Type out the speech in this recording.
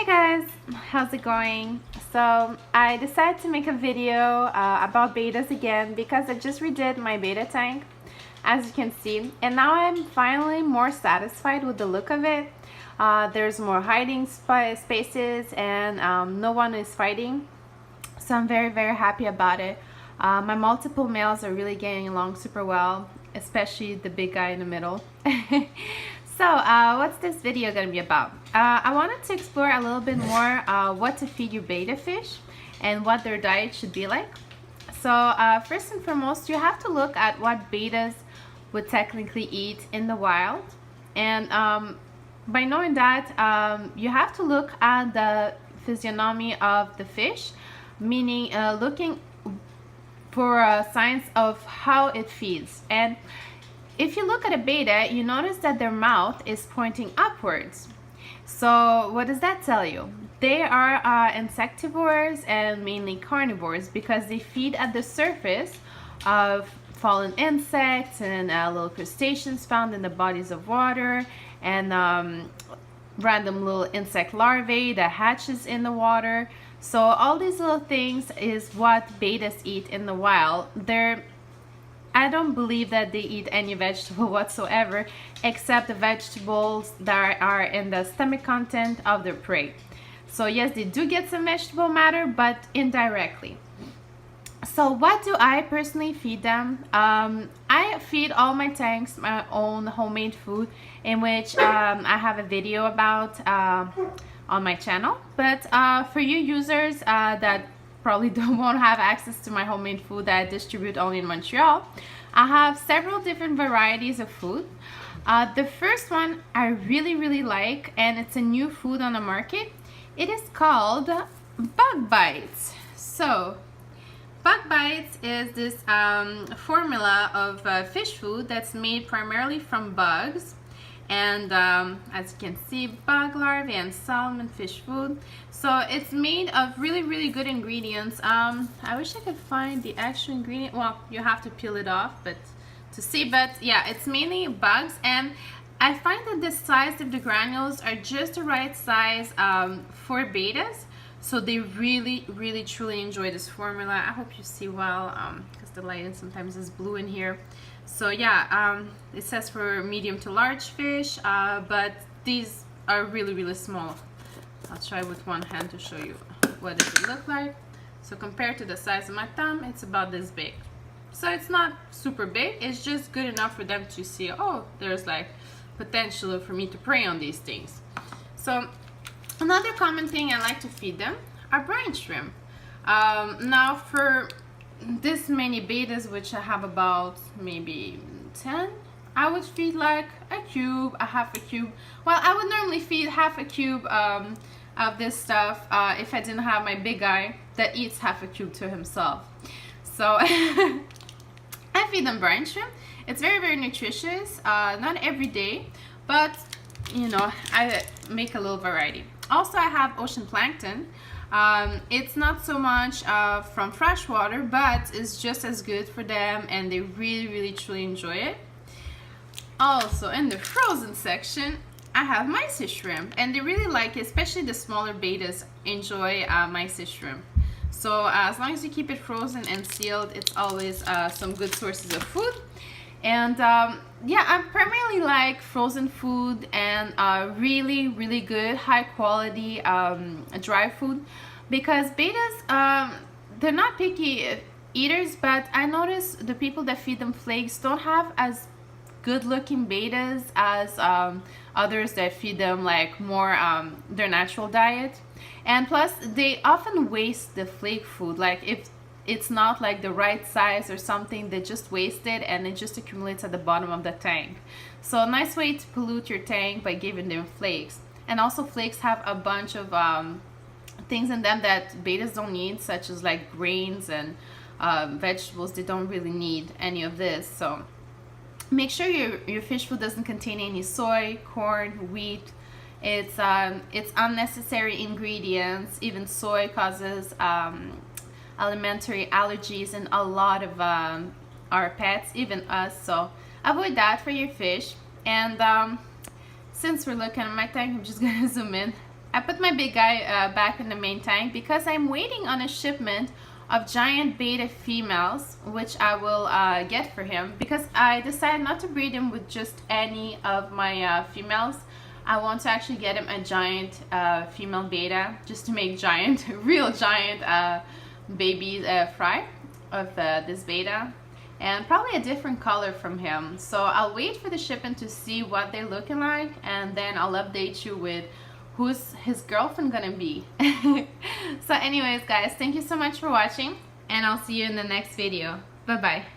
Hey guys, how's it going? So I decided to make a video about betas again because I just redid my beta tank, as you can see, and now I'm finally more satisfied with the look of it. There's more hiding spaces and no one is fighting, so I'm very happy about it. My multiple males are really getting along super well, especially the big guy in the middle. So what's this video gonna be about? I wanted to explore a little bit more what to feed your beta fish and what their diet should be like. So first and foremost, you have to look at what betas would technically eat in the wild, and by knowing that, you have to look at the physiognomy of the fish, meaning looking for signs of how it feeds. And if you look at a beta, you notice that their mouth is pointing upwards. So what does that tell you? They are insectivores and mainly carnivores because they feed at the surface of fallen insects and little crustaceans found in the bodies of water, and random little insect larvae that hatches in the water. So all these little things is what betas eat in the wild. I don't believe that they eat any vegetable whatsoever except the vegetables that are in the stomach content of their prey. So yes, they do get some vegetable matter, but indirectly. So what do I personally feed them? I feed all my tanks my own homemade food, in which I have a video about on my channel. But for you users that probably won't have access to my homemade food that I distribute only in Montreal, I have several different varieties of food. The first one I really like, and it's a new food on the market. It is called Bug Bites. So Bug Bites is this formula of fish food that's made primarily from bugs. And as you can see, bug larvae and salmon fish food. So it's made of really good ingredients. I wish I could find the actual ingredient. Well, you have to peel it off but to see, but yeah, it's mainly bugs. And I find that the size of the granules are just the right size for betas, so they really truly enjoy this formula. I hope you see well because the lighting sometimes is blue in here. So yeah, it says for medium to large fish, but these are really small. I'll try with one hand to show you what does it look like. So compared to the size of my thumb, it's about this big. So it's not super big, it's just good enough for them to see, oh, there's like potential for me to prey on these things. So another common thing I like to feed them are brine shrimp. Now for this many betas, which I have about maybe 10, I would feed like a cube, a half a cube. Well, I would normally feed half a cube of this stuff if I didn't have my big guy that eats half a cube to himself. So I feed them brine shrimp. It's very nutritious, not every day, but you know, I make a little variety. Also, I have ocean plankton. It's not so much from fresh water, but it's just as good for them, and they really truly enjoy it. Also, in the frozen section, I have mysis shrimp, and they really like it, especially the smaller betas enjoy mysis shrimp. So as long as you keep it frozen and sealed, it's always some good sources of food. And yeah, I primarily like frozen food and really good high quality dry food, because betas, they're not picky eaters, but I notice the people that feed them flakes don't have as good looking betas as others that feed them like more their natural diet. And plus they often waste the flake food, like if it's not like the right size or something, they just waste it and it just accumulates at the bottom of the tank. So a nice way to pollute your tank by giving them flakes. And also flakes have a bunch of things in them that betas don't need, such as like grains and vegetables. They don't really need any of this. So make sure your fish food doesn't contain any soy, corn, wheat. It's unnecessary ingredients. Even soy causes alimentary allergies in a lot of our pets, even us. So avoid that for your fish. And since we're looking at my tank, I'm just gonna zoom in I put my big guy back in the main tank because I'm waiting on a shipment of giant beta females, which I will get for him, because I decided not to breed him with just any of my females. I want to actually get him a giant female beta, just to make giant, real giant baby fry of this beta, and probably a different color from him. So I'll wait for the shipment to see what they're looking like, and then I'll update you with who's his girlfriend gonna be. So anyways guys, thank you so much for watching, and I'll see you in the next video. Bye bye.